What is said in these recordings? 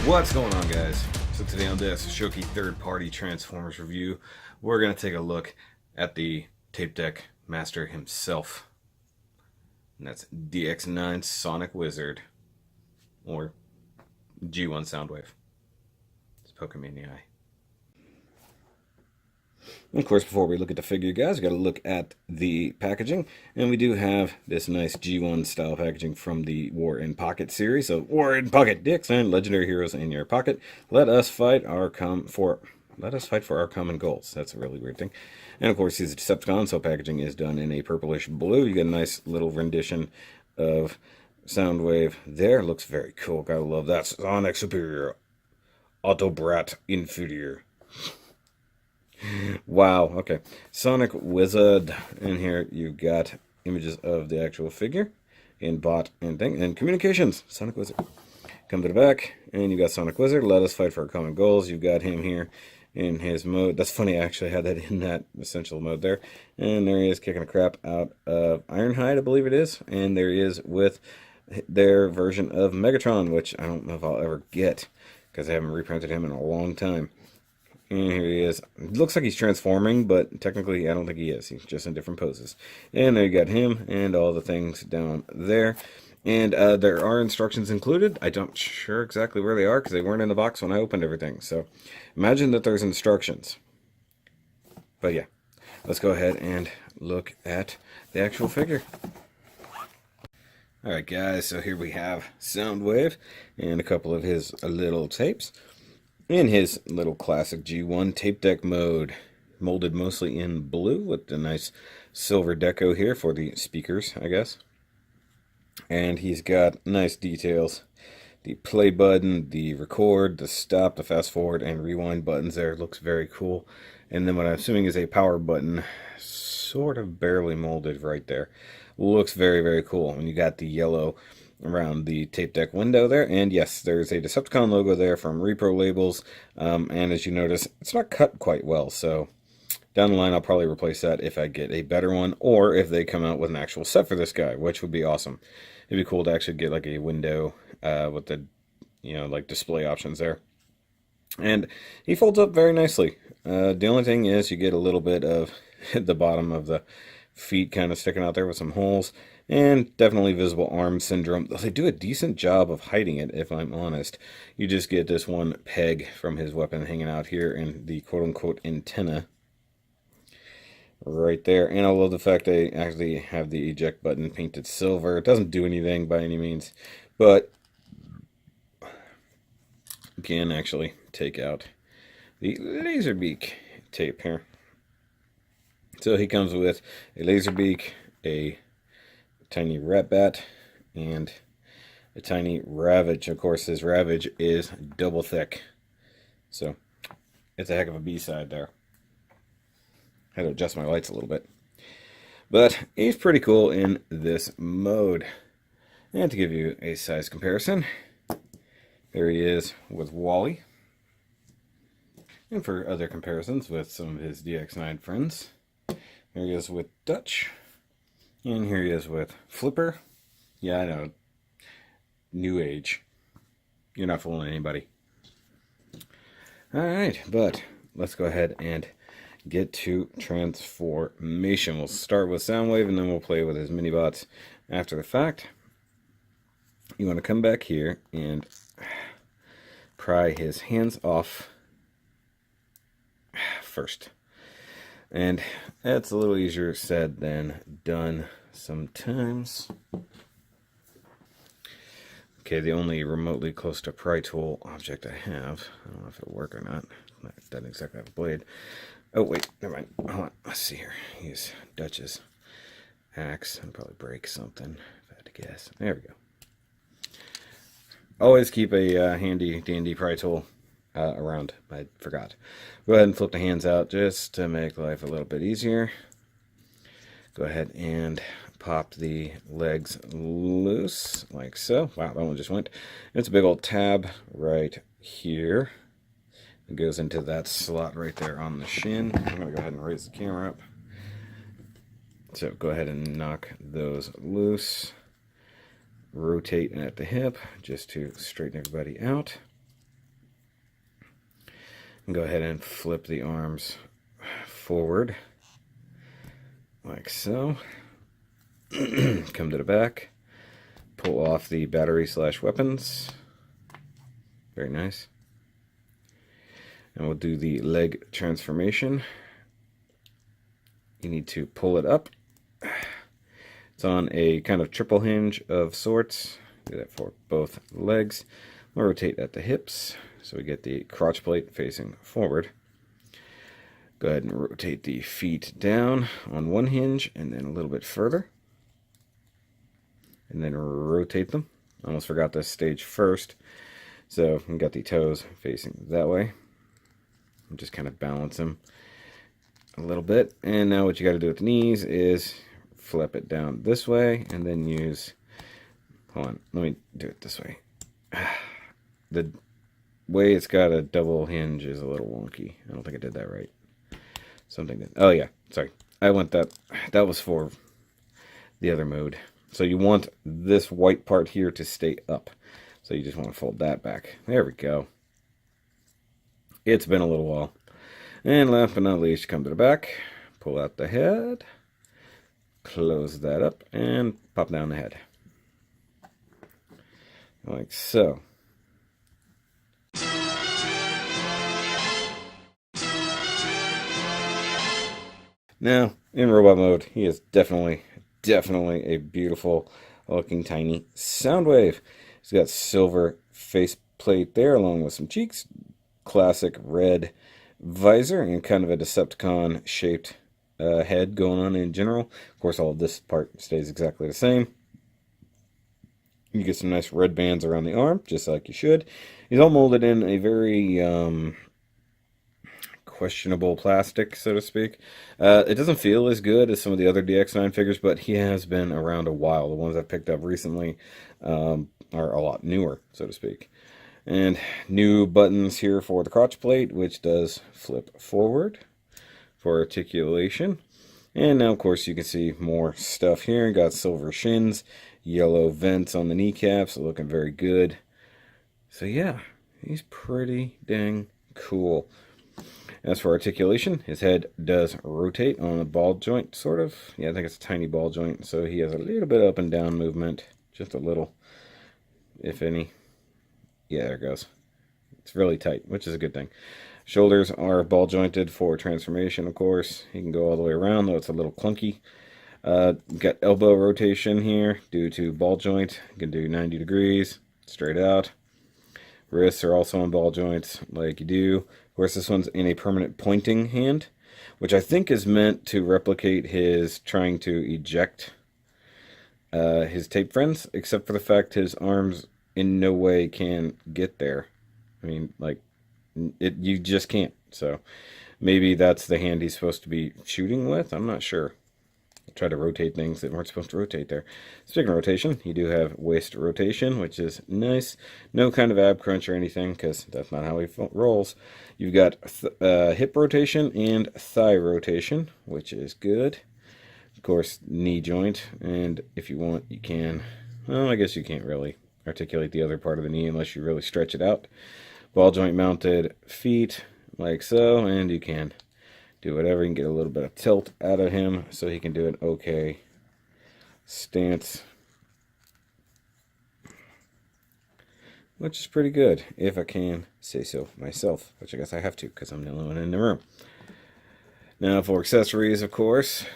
What's going on, guys? So today on this Shoky third-party Transformers review, we're going to take a look at the tape deck master himself. And that's DX9 Sonic Wizard, or G1 Soundwave. Let's poke him in the eye. And of course, before we look at the figure, guys, we got to look at the packaging. And we do have this nice G1 style packaging from the War in Pocket series. So, War in Pocket, DX9 legendary heroes in your pocket. Let us fight for our common goals. That's a really weird thing. And of course, he's a Decepticon, so packaging is done in a purplish blue. You get a nice little rendition of Soundwave there. Looks very cool. Gotta love that. Sonic Superior, Autobrat Inferior. Wow, okay. Sonic Wizard. And here you've got images of the actual figure in bot and thing. And communications. Sonic Wizard. Come to the back, and you got Sonic Wizard. Let us fight for our common goals. You've got him here in his mode. That's funny, I actually had that in that essential mode there. And there he is kicking the crap out of Ironhide, I believe it is. And there he is with their version of Megatron, which I don't know if I'll ever get, because I haven't reprinted him in a long time. And here he is. It looks like he's transforming, but technically I don't think he is. He's just in different poses. And there you got him and all the things down there. And there are instructions included. I'm not sure exactly where they are because they weren't in the box when I opened everything. So imagine that there's instructions. But yeah, let's go ahead and look at the actual figure. Alright guys, so here we have Soundwave and a couple of his little tapes. In his little classic G1 tape deck mode, molded mostly in blue with the nice silver deco here for the speakers, I guess. And he's got nice details. The play button, the record, the stop, the fast forward, and rewind buttons there. Looks very cool. And then what I'm assuming is a power button, sort of barely molded right there. Looks very, very cool. And you got the yellow around the tape deck window there, and yes, there's a Decepticon logo there from Repro Labels, and as you notice, it's not cut quite well, so down the line I'll probably replace that if I get a better one, or if they come out with an actual set for this guy, which would be awesome. It'd be cool to actually get like a window with the, like display options there. And he folds up very nicely. The only thing is you get a little bit of the bottom of the feet kind of sticking out there with some holes. And definitely visible arm syndrome. They do a decent job of hiding it, if I'm honest. You just get this one peg from his weapon hanging out here and the quote-unquote antenna right there. And I love the fact they actually have the eject button painted silver. It doesn't do anything by any means, but you can actually take out the laser beak tape here. So he comes with a laser beak, a tiny rat bat, and a tiny Ravage. Of course, his Ravage is double thick, so it's a heck of a B-side there. I had to adjust my lights a little bit, but he's pretty cool in this mode. And to give you a size comparison, there he is with Wally, and for other comparisons with some of his DX9 friends, there he is with Dutch. And here he is with Flipper. Yeah, I know. New age. You're not fooling anybody. Alright, but let's go ahead and get to transformation. We'll start with Soundwave, and then we'll play with his mini-bots after the fact. You want to come back here and pry his hands off first. And that's a little easier said than done sometimes. Okay, the only remotely close to pry tool object I have, I don't know if it'll work or not. It doesn't exactly have a blade. Oh, wait, never mind. Hold on, let's see here. Use Dutch's axe and probably break something, if I had to guess. There we go. Always keep a handy dandy pry tool around. I forgot. Go ahead and flip the hands out just to make life a little bit easier. Go ahead and pop the legs loose like so. Wow, that one just went. It's a big old tab right here. It goes into that slot right there on the shin. I'm going to go ahead and raise the camera up. So go ahead and knock those loose. Rotate at the hip just to straighten everybody out. Go ahead and flip the arms forward, like so. Come to the back, pull off the battery/weapons. Very nice. And we'll do the leg transformation. You need to pull it up. It's on a kind of triple hinge of sorts. Do that for both legs. We'll rotate at the hips so we get the crotch plate facing forward. Go ahead and rotate the feet down on one hinge and then a little bit further. And then rotate them. Almost forgot this stage first. So we got the toes facing that way. And just kind of balance them a little bit. And now what you got to do with the knees is flip it down this way and then use, hold on, let me do it this way. The way it's got a double hinge is a little wonky. I don't think I did that right. Something that, oh yeah, sorry. I went that was for the other mode. So you want this white part here to stay up. So you just want to fold that back. There we go. It's been a little while. And last but not least, come to the back, pull out the head, close that up, and pop down the head. Like so. Now, in robot mode, he is definitely a beautiful looking tiny Soundwave. He's got silver faceplate there along with some cheeks, classic red visor, and kind of a Decepticon shaped head going on in general. Of course, all of this part stays exactly the same. You get some nice red bands around the arm, just like you should. He's all molded in a very questionable plastic, so to speak. It doesn't feel as good as some of the other DX9 figures, but he has been around a while. The ones I've picked up recently are a lot newer, so to speak. And new buttons here for the crotch plate, which does flip forward for articulation. And now, of course, you can see more stuff here. Got silver shins, yellow vents on the kneecaps, looking very good. So yeah, he's pretty dang cool. As for articulation, his head does rotate on a ball joint, sort of. Yeah, I think it's a tiny ball joint, so he has a little bit up and down movement. Just a little, if any. Yeah, there it goes. It's really tight, which is a good thing. Shoulders are ball jointed for transformation, of course. He can go all the way around, though it's a little clunky. Got elbow rotation here due to ball joint. You can do 90 degrees, straight out. Wrists are also on ball joints, like you do. Of course, this one's in a permanent pointing hand, which I think is meant to replicate his trying to eject his tape friends, except for the fact his arms in no way can get there. I mean, like, you just can't. So maybe that's the hand he's supposed to be shooting with. I'm not sure. I try to rotate things that weren't supposed to rotate there. Speaking of rotation, you do have waist rotation, which is nice. No kind of ab crunch or anything, because that's not how he rolls. You've got hip rotation and thigh rotation, which is good. Of course, knee joint, and if you want, you can. Well, I guess you can't really articulate the other part of the knee unless you really stretch it out. Ball joint mounted feet, like so, and you can do whatever. You can get a little bit of tilt out of him so he can do an okay stance, which is pretty good, if I can say so myself, which I guess I have to because I'm the only one in the room. Now for accessories, of course,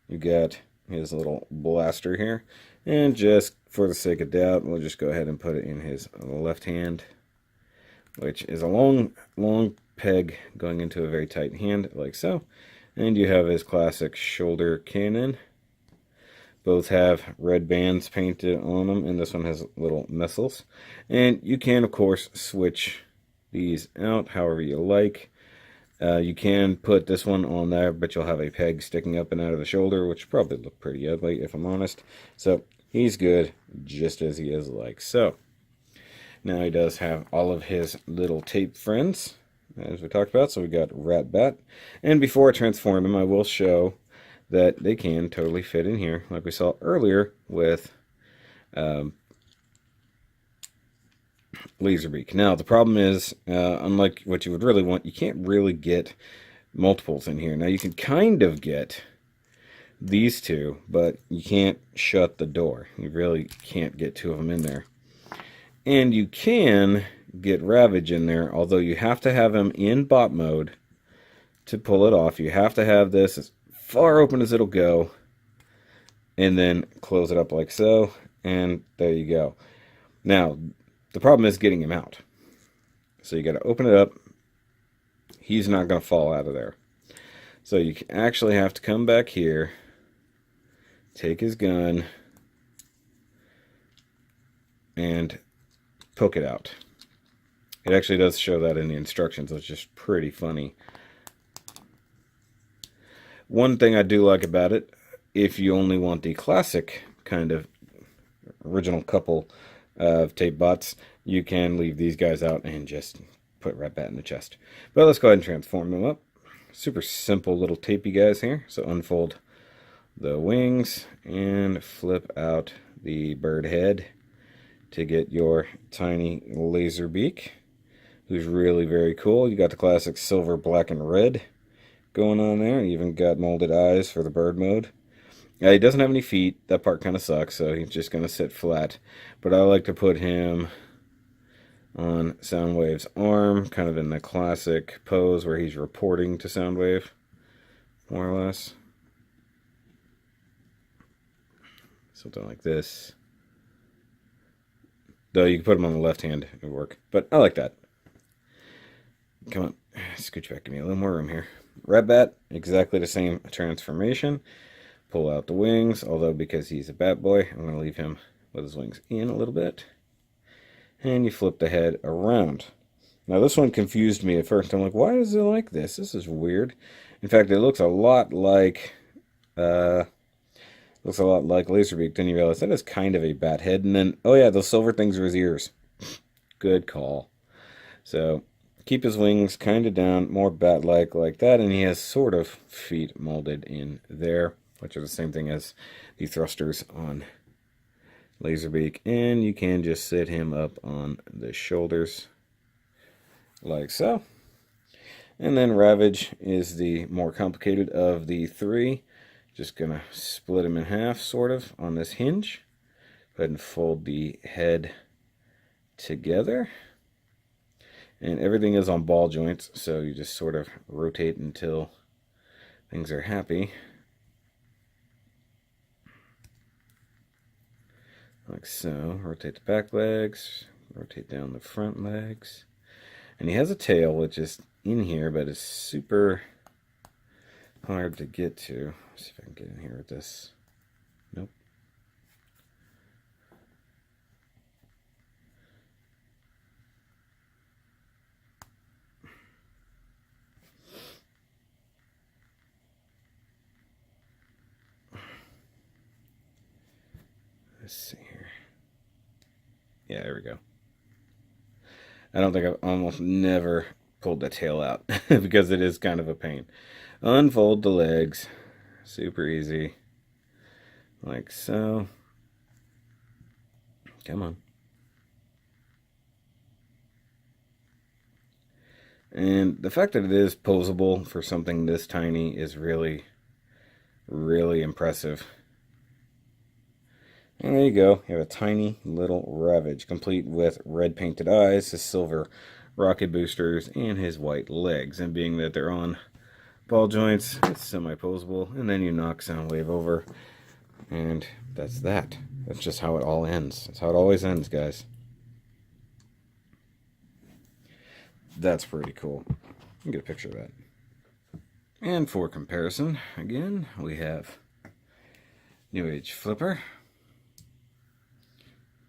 you got his little blaster here, and just for the sake of doubt, we'll just go ahead and put it in his left hand, which is a long peg going into a very tight hand, like so. And you have his classic shoulder cannon. Both have red bands painted on them, and this one has little missiles. And you can, of course, switch these out however you like. You can put this one on there, but you'll have a peg sticking up and out of the shoulder, which probably look pretty ugly, if I'm honest. So he's good just as he is, like so. Now he does have all of his little tape friends, as we talked about. So we got Rat Bat. And before I transform them, I will show that they can totally fit in here, like we saw earlier with Laserbeak. Now, the problem is, unlike what you would really want, you can't really get multiples in here. Now, you can kind of get these two, but you can't shut the door. You really can't get two of them in there. And you can get Ravage in there, although you have to have him in bot mode to pull it off. You have to have this as far open as it'll go, and then close it up like so, and there you go. Now, the problem is getting him out. So you got to open it up. He's not going to fall out of there. So you actually have to come back here, take his gun, and poke it out. It actually does show that in the instructions. It's just pretty funny. One thing I do like about it, if you only want the classic kind of original couple of tape bots, you can leave these guys out and just put right back in the chest. But let's go ahead and transform them up. Super simple little tapey guys here. So unfold the wings and flip out the bird head to get your tiny laser beak, who's really very cool. You got the classic silver, black, and red going on there. You even got molded eyes for the bird mode. He doesn't have any feet. That part kind of sucks, so he's just going to sit flat. But I like to put him on Soundwave's arm, kind of in the classic pose where he's reporting to Soundwave, more or less. Something like this. Though you can put him on the left hand, it would work. But I like that. Come on, scooch back, give me a little more room here. Red Bat, exactly the same transformation. Pull out the wings, although because he's a bat boy, I'm going to leave him with his wings in a little bit. And you flip the head around. Now this one confused me at first. I'm like, why is it like this? This is weird. In fact, it looks a lot like Laserbeak. Then you realize that is kind of a bat head. And then, oh yeah, those silver things are his ears. Good call. So keep his wings kind of down, more bat-like like that, and he has sort of feet molded in there, which are the same thing as the thrusters on Laserbeak. And you can just sit him up on the shoulders like so. And then Ravage is the more complicated of the three. Just gonna split him in half, sort of, on this hinge. Go ahead and fold the head together. And everything is on ball joints, so you just sort of rotate until things are happy. Like so. Rotate the back legs, rotate down the front legs. And he has a tail, which is in here, but it's super hard to get to. Let's see if I can get in here with this. Nope. Let's see here. Yeah, there we go. I don't think I've almost never pulled the tail out because it is kind of a pain. Unfold the legs. Super easy. Like so. Come on. And the fact that it is posable for something this tiny is really, really impressive. And there you go. You have a tiny little Ravage, complete with red painted eyes, his silver rocket boosters, and his white legs. And being that they're on ball joints, it's semi-posable. And then you knock Soundwave over. And that's that. That's just how it all ends. That's how it always ends, guys. That's pretty cool. I'll get a picture of that. And for comparison, again, we have New Age Flipper,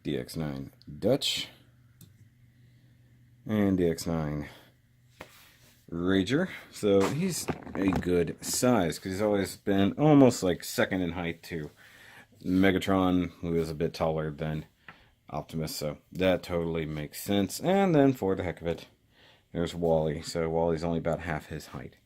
DX9 Dutch, and DX9 Rager. So he's a good size because he's always been almost like second in height to Megatron, who is a bit taller than Optimus. So that totally makes sense. And then for the heck of it, there's Wally. So Wally's only about half his height.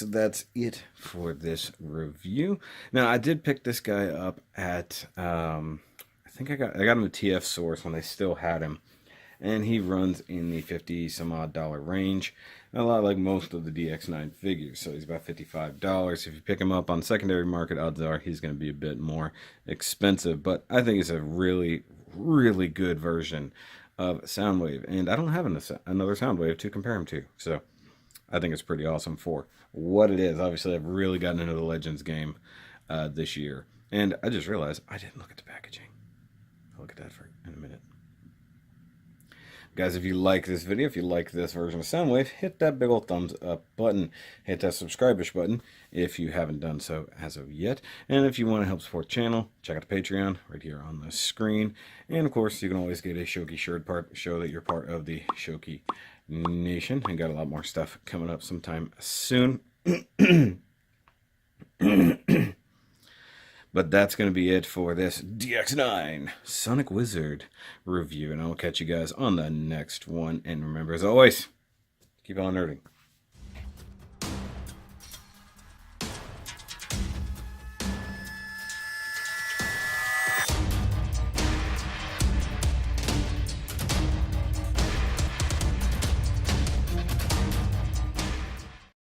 So that's it for this review. Now, I did pick this guy up at, I think I got him at TF Source when they still had him. And he runs in the 50 some odd dollar range, a lot like most of the DX9 figures. So he's about $55. If you pick him up on secondary market, odds are he's going to be a bit more expensive. But I think it's a really, really good version of Soundwave. And I don't have another Soundwave to compare him to. So I think it's pretty awesome for what it is. Obviously, I've really gotten into the Legends game this year. And I just realized I didn't look at the packaging. I'll look at that in a minute. Guys, if you like this video, if you like this version of Soundwave, hit that big old thumbs up button. Hit that subscribe-ish button if you haven't done so as of yet. And if you want to help support the channel, check out the Patreon right here on the screen. And of course, you can always get a Shoky shirt part, show that you're part of the Shoky Nation. And got a lot more stuff coming up sometime soon. But that's going to be it for this DX9 Sonic Wizard review. And I'll catch you guys on the next one. And remember, as always, keep on nerding.